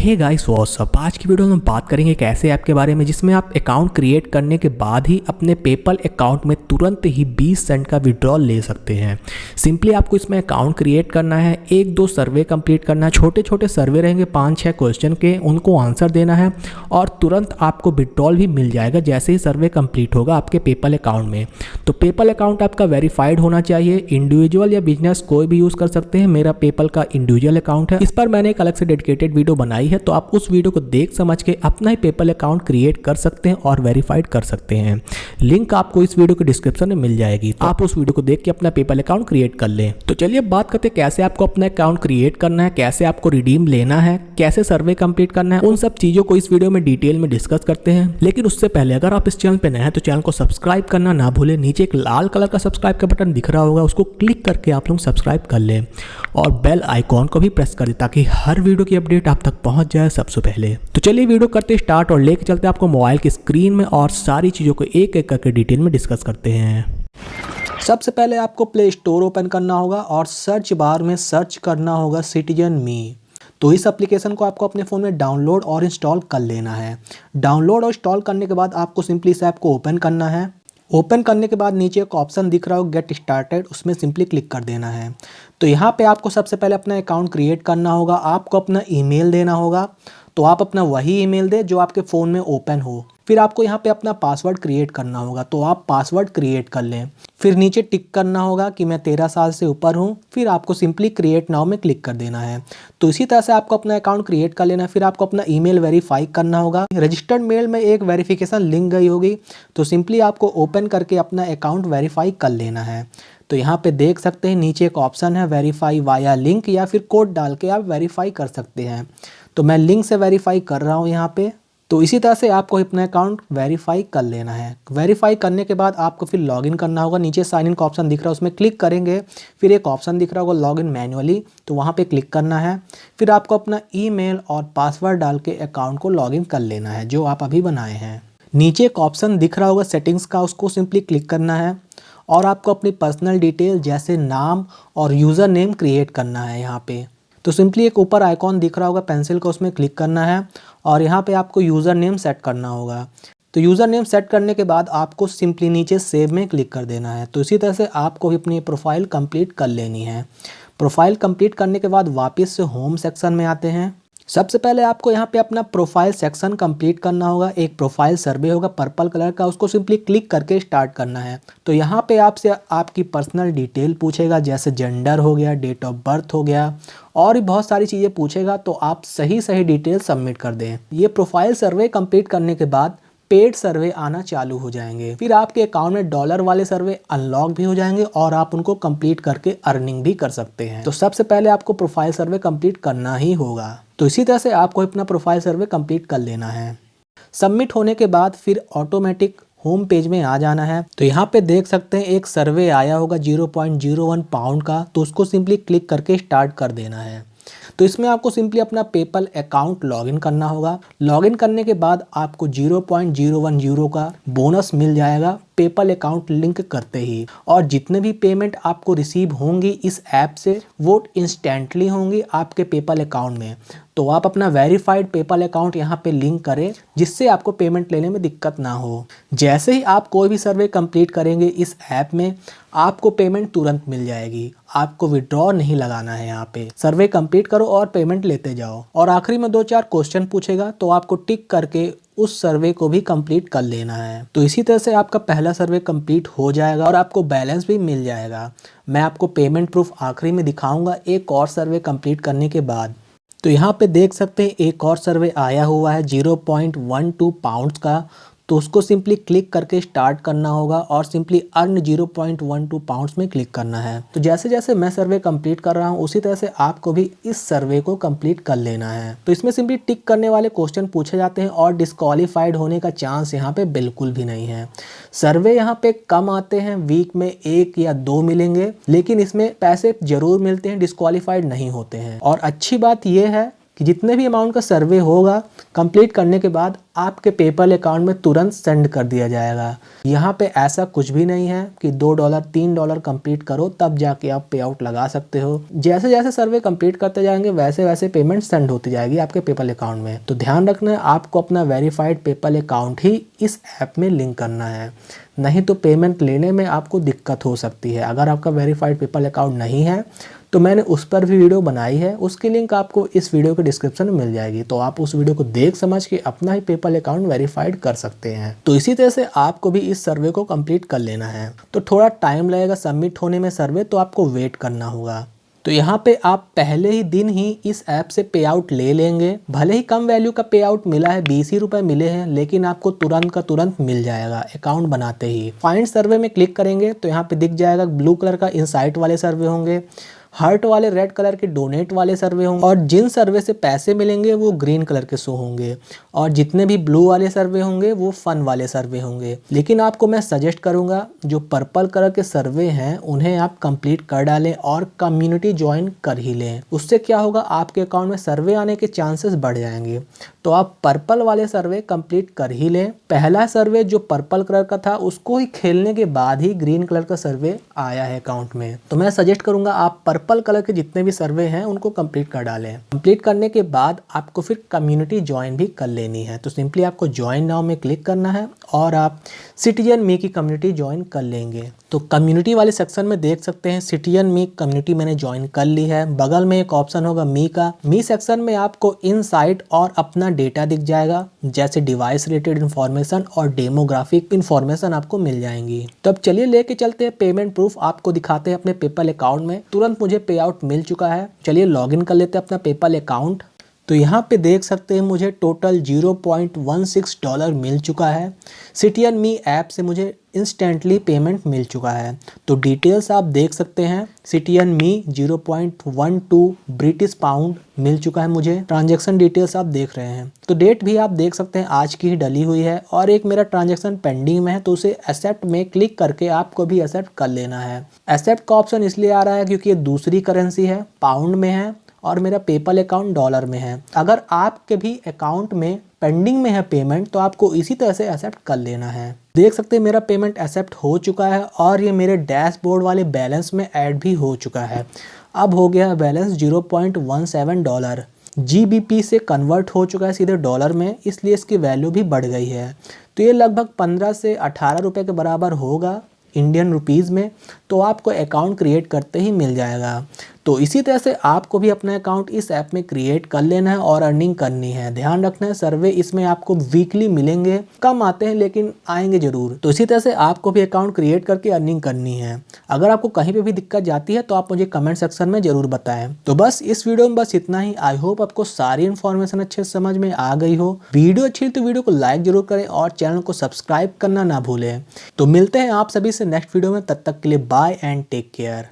Hey guys what's up. आज की video में बात करेंगे एक ऐसे ऐप के बारे में जिसमें आप अकाउंट क्रिएट करने के बाद ही अपने पेपल अकाउंट में तुरंत ही 20 सेंट का विड्रॉल ले सकते हैं। सिंपली आपको इसमें अकाउंट क्रिएट करना है, 1-2 सर्वे कंप्लीट करना है। छोटे छोटे सर्वे रहेंगे 5-6 क्वेश्चन के, उनको आंसर देना है और तुरंत आपको विड्रॉल भी मिल जाएगा जैसे ही सर्वे कंप्लीट होगा आपके पेपल अकाउंट में। तो पेपल अकाउंट आपका वेरीफाइड होना चाहिए। इंडिविजुअल या बिजनेस कोई भी यूज़ कर सकते हैं। मेरा पेपल का इंडिविजुअल अकाउंट है, इस पर मैंने एक अलग से डेडिकेटेड वीडियो बनाई है, तो आप उस वीडियो को देख समझ के अपना ही पेपल अकाउंट क्रिएट कर सकते हैं और वेरीफाइड कर सकते हैं। लिंक आपको इस वीडियो के डिस्क्रिप्शन में मिल जाएगी, तो आप उस वीडियो को देख के अपना पेपल अकाउंट क्रिएट कर लें। तो चलिए अब बात करते हैं कैसे आपको अपना अकाउंट क्रिएट करना है, कैसे आपको रिडीम लेना है, कैसे सर्वे कंप्लीट करना है। उन सब चीजों को इस वीडियो में डिटेल में डिस्कस करते हैं। लेकिन उससे पहले अगर आप इस चैनल पे नए हैं तो चैनल को सब्सक्राइब करना ना भूलें। नीचे एक लाल कलर का सब्सक्राइब का बटन दिख रहा होगा, उसको क्लिक करके आप लोग सब्सक्राइब कर लें और बेल आइकॉन को भी प्रेस कर दें ताकि हर वीडियो की अपडेट आप तक पहुंच जाए सबसे पहले। तो चलिए वीडियो करते स्टार्ट और लेके चलते आपको मोबाइल की स्क्रीन में और सारी चीज़ों को एक एक करके डिटेल में डिस्कस करते हैं। सबसे पहले आपको प्ले स्टोर ओपन करना होगा और सर्च बार में सर्च करना होगा सिटीजन मी। तो इस एप्लीकेशन को आपको अपने फ़ोन में डाउनलोड और इंस्टॉल कर लेना है। डाउनलोड और इंस्टॉल करने के बाद आपको सिंपली इस ऐप को ओपन करना है। ओपन करने के बाद नीचे एक ऑप्शन दिख रहा हो गेट स्टार्टेड, उसमें सिंपली क्लिक कर देना है। तो यहाँ पे आपको सबसे पहले अपना अकाउंट क्रिएट करना होगा। आपको अपना ईमेल देना होगा, तो आप अपना वही ईमेल दें जो आपके फ़ोन में ओपन हो। फिर आपको यहाँ पे अपना पासवर्ड क्रिएट करना होगा, तो आप पासवर्ड क्रिएट कर लें। फिर नीचे टिक करना होगा कि मैं 13 साल से ऊपर हूँ। फिर आपको सिंपली क्रिएट नाउ में क्लिक कर देना है। तो इसी तरह से आपको अपना अकाउंट क्रिएट कर लेना है। फिर आपको अपना ईमेल वेरीफाई करना होगा। रजिस्टर्ड मेल में एक वेरिफिकेशन लिंक गई होगी, तो सिंपली आपको ओपन करके अपना अकाउंट वेरीफाई कर लेना है। तो यहाँ पे देख सकते हैं नीचे एक ऑप्शन है वेरीफाई वाया लिंक, या फिर कोड डाल के आप वेरीफाई कर सकते हैं। तो मैं लिंक से वेरीफाई कर रहा हूँ यहाँ पे। तो इसी तरह से आपको अपना अकाउंट वेरीफाई कर लेना है। वेरीफाई करने के बाद आपको फिर लॉगिन करना होगा। नीचे साइन इन का ऑप्शन दिख रहा है, उसमें क्लिक करेंगे। फिर एक ऑप्शन दिख रहा होगा लॉगिन मैन्युअली, तो वहाँ पे क्लिक करना है। फिर आपको अपना ईमेल और पासवर्ड डाल के अकाउंट को लॉगिन कर लेना है जो आप अभी बनाए हैं। नीचे एक ऑप्शन दिख रहा होगा सेटिंग्स का, उसको सिंपली क्लिक करना है और आपको अपनी पर्सनल डिटेल जैसे नाम और यूज़र नेम क्रिएट करना है यहाँ पे। तो सिंपली एक ऊपर आइकॉन दिख रहा होगा पेंसिल का, उसमें क्लिक करना है और यहाँ पे आपको यूज़र नेम सेट करना होगा। तो यूज़र नेम सेट करने के बाद आपको सिंपली नीचे सेव में क्लिक कर देना है। तो इसी तरह से आपको भी अपनी प्रोफाइल कंप्लीट कर लेनी है। प्रोफाइल कंप्लीट करने के बाद वापस से होम सेक्शन में आते हैं। सबसे पहले आपको यहाँ पे अपना प्रोफाइल सेक्शन कंप्लीट करना होगा। एक प्रोफाइल सर्वे होगा पर्पल कलर का, उसको सिंपली क्लिक करके स्टार्ट करना है। तो यहाँ पे आपसे आपकी पर्सनल डिटेल पूछेगा, जैसे जेंडर हो गया, डेट ऑफ बर्थ हो गया और भी बहुत सारी चीज़ें पूछेगा। तो आप सही डिटेल सबमिट कर दें। ये प्रोफाइल सर्वे कंप्लीट करने के बाद पेड सर्वे आना चालू हो जाएंगे। फिर आपके अकाउंट में डॉलर वाले सर्वे अनलॉक भी हो जाएंगे और आप उनको कंप्लीट करके अर्निंग भी कर सकते हैं। तो सबसे पहले आपको प्रोफाइल सर्वे कंप्लीट करना ही होगा। तो इसी तरह से आपको अपना प्रोफाइल सर्वे कंप्लीट कर लेना है। सबमिट होने के बाद फिर ऑटोमेटिक होम पेज में आ जाना है। तो यहाँ पे देख सकते हैं एक सर्वे आया होगा 0.01 पाउंड का, तो उसको सिंपली क्लिक करके स्टार्ट कर देना है। तो इसमें आपको सिंपली अपना पेपल अकाउंट लॉगिन करना होगा। लॉगिन करने के बाद आपको 0.01 यूरो का बोनस मिल जाएगा पेपल अकाउंट लिंक करते ही। और जितने भी पेमेंट आपको रिसीव होंगी इस ऐप से वो इंस्टेंटली होंगी आपके पेपल अकाउंट में। तो आप अपना वेरीफाइड पेपल अकाउंट यहाँ पे लिंक करें जिससे आपको पेमेंट लेने में दिक्कत ना हो। जैसे ही आप कोई भी सर्वे कंप्लीट करेंगे इस ऐप में आपको पेमेंट तुरंत मिल जाएगी। आपको विड्रॉ नहीं लगाना है। यहाँ पे सर्वे कंप्लीट करो और पेमेंट लेते जाओ। और आखिरी में 2-4 क्वेश्चन पूछेगा, तो आपको टिक करके उस सर्वे को भी कंप्लीट कर लेना है। तो इसी तरह से आपका पहला सर्वे कंप्लीट हो जाएगा और आपको बैलेंस भी मिल जाएगा। मैं आपको पेमेंट प्रूफ आखिरी में दिखाऊंगा एक और सर्वे कंप्लीट करने के बाद। तो यहाँ पे देख सकते हैं एक और सर्वे आया हुआ है 0.12 पाउंड्स का, तो उसको सिंपली क्लिक करके स्टार्ट करना होगा और सिंपली अर्न 0.12 पाउंड्स में क्लिक करना है। तो जैसे जैसे मैं सर्वे कंप्लीट कर रहा हूँ उसी तरह से आपको भी इस सर्वे को कंप्लीट कर लेना है। तो इसमें सिंपली टिक करने वाले क्वेश्चन पूछे जाते हैं और डिस्क्वालीफाइड होने का चांस यहाँ पे बिल्कुल भी नहीं है। सर्वे यहाँ पे कम आते हैं, वीक में 1 या 2 मिलेंगे, लेकिन इसमें पैसे जरूर मिलते हैं, डिस्क्वालीफाइड नहीं होते हैं। और अच्छी बात यह है कि जितने भी अमाउंट का सर्वे होगा कंप्लीट करने के बाद आपके पेपल अकाउंट में तुरंत सेंड कर दिया जाएगा। यहाँ पे ऐसा कुछ भी नहीं है कि $2 $3 कंप्लीट करो तब जाके आप पे आउट लगा सकते हो। जैसे जैसे सर्वे कंप्लीट करते जाएंगे वैसे वैसे पेमेंट सेंड होती जाएगी आपके पेपल अकाउंट में। तो ध्यान रखना है आपको अपना वेरीफाइड पेपल अकाउंट ही इस ऐप में लिंक करना है, नहीं तो पेमेंट लेने में आपको दिक्कत हो सकती है। अगर आपका वेरीफाइड पेपल अकाउंट नहीं है तो मैंने उस पर भी वीडियो बनाई है, उसकी लिंक आपको इस वीडियो के डिस्क्रिप्शन में मिल जाएगी, तो आप उस वीडियो को देख समझ के अपना ही पेपल अकाउंट वेरीफाइड कर सकते हैं। तो इसी तरह से आपको भी इस सर्वे को कंप्लीट कर लेना है। तो थोड़ा टाइम लगेगा सबमिट होने में सर्वे, तो आपको वेट करना होगा। तो यहाँ पे आप पहले ही दिन ही इस ऐप से पे आउट ले लेंगे। भले ही कम वैल्यू का पे आउट मिला है, 20 ही रुपए मिले हैं, लेकिन आपको तुरंत का तुरंत मिल जाएगा अकाउंट बनाते ही। फाइंड सर्वे में क्लिक करेंगे तो यहाँ पे दिख जाएगा ब्लू कलर का इनसाइट वाले सर्वे होंगे, हार्ट वाले रेड कलर के डोनेट वाले सर्वे होंगे, और जिन सर्वे से पैसे मिलेंगे वो ग्रीन कलर के शो होंगे, और जितने भी ब्लू वाले सर्वे होंगे वो फन वाले सर्वे होंगे। लेकिन आपको मैं सजेस्ट करूंगा जो पर्पल कलर के सर्वे हैं उन्हें आप कंप्लीट कर डालें और कम्युनिटी ज्वाइन कर ही लें। उससे क्या होगा, आपके अकाउंट में सर्वे आने के चांसेस बढ़ जाएंगे। तो आप पर्पल वाले सर्वे कंप्लीट कर ही लें। पहला सर्वे जो पर्पल कलर का था उसको ही खेलने के बाद ही ग्रीन कलर का सर्वे आया है अकाउंट में। तो मैं सजेस्ट करूंगा आप पर्पल कलर के जितने भी सर्वे हैं उनको कंप्लीट कर डालें। कंप्लीट करने के बाद आपको फिर कम्युनिटी ज्वाइन भी कर लेनी है। तो सिंपली आपको ज्वाइन नाउ में क्लिक करना है और आप सिटीजन मी की कम्युनिटी ज्वाइन कर लेंगे। तो कम्युनिटी वाले सेक्शन में देख सकते हैं सिटीजन मी कम्युनिटी मैंने ज्वाइन कर ली है। बगल में एक ऑप्शन होगा मी का। मी सेक्शन में आपको इनसाइट और अपना डेटा दिख जाएगा, जैसे डिवाइस रिलेटेड इन्फॉर्मेशन और डेमोग्राफिक इन्फॉर्मेशन आपको मिल जाएंगी। तो अब चलिए लेके चलते हैं पेमेंट प्रूफ, आपको दिखाते हैं अपने पेपल अकाउंट में। तुरंत मुझे पे आउट मिल चुका है। चलिए लॉगिन कर लेते हैं अपना पेपल अकाउंट। तो यहाँ पे देख सकते हैं मुझे टोटल $0.16 मिल चुका है। सिटीजन मी ऐप से मुझे इंस्टेंटली पेमेंट मिल चुका है। तो डिटेल्स आप देख सकते हैं। सिटीजन मी 0.12 ब्रिटिश पाउंड मिल चुका है मुझे। ट्रांजैक्शन डिटेल्स आप देख रहे हैं। तो डेट भी आप देख सकते हैं आज की ही डली हुई है, और एक मेरा ट्रांजैक्शन पेंडिंग में है, तो उसे एक्सेप्ट में क्लिक करके आपको भी एक्सेप्ट कर लेना है। एक्सेप्ट का ऑप्शन इसलिए आ रहा है क्योंकि ये दूसरी करेंसी है, पाउंड में है, और मेरा पेपल अकाउंट डॉलर में है। अगर आपके भी अकाउंट में पेंडिंग में है पेमेंट तो आपको इसी तरह से एक्सेप्ट कर लेना है। देख सकते हैं मेरा पेमेंट एक्सेप्ट हो चुका है और ये मेरे डैशबोर्ड वाले बैलेंस में ऐड भी हो चुका है। अब हो गया बैलेंस $0.17। GBP से कन्वर्ट हो चुका है सीधे डॉलर में, इसलिए इसकी वैल्यू भी बढ़ गई है। तो ये लगभग 15 से 18 रुपये के बराबर होगा इंडियन रुपीज़ में। तो आपको अकाउंट क्रिएट करते ही मिल जाएगा। तो इसी तरह से आपको भी अपना अकाउंट इस ऐप में क्रिएट कर लेना है और अर्निंग करनी है। ध्यान रखना है सर्वे इसमें आपको वीकली मिलेंगे, कम आते हैं लेकिन आएंगे जरूर। तो इसी तरह से आपको भी अकाउंट क्रिएट करके अर्निंग करनी है। अगर आपको कहीं पे भी दिक्कत जाती है तो आप मुझे कमेंट सेक्शन में जरूर बताएं। तो बस इस वीडियो में बस इतना ही। आई होप आपको सारी इन्फॉर्मेशन अच्छे से समझ में आ गई हो। वीडियो अच्छी तो वीडियो को लाइक जरूर करें और चैनल को सब्सक्राइब करना ना भूलें। तो मिलते हैं आप सभी से नेक्स्ट वीडियो में, तब तक के लिए बाय एंड टेक केयर।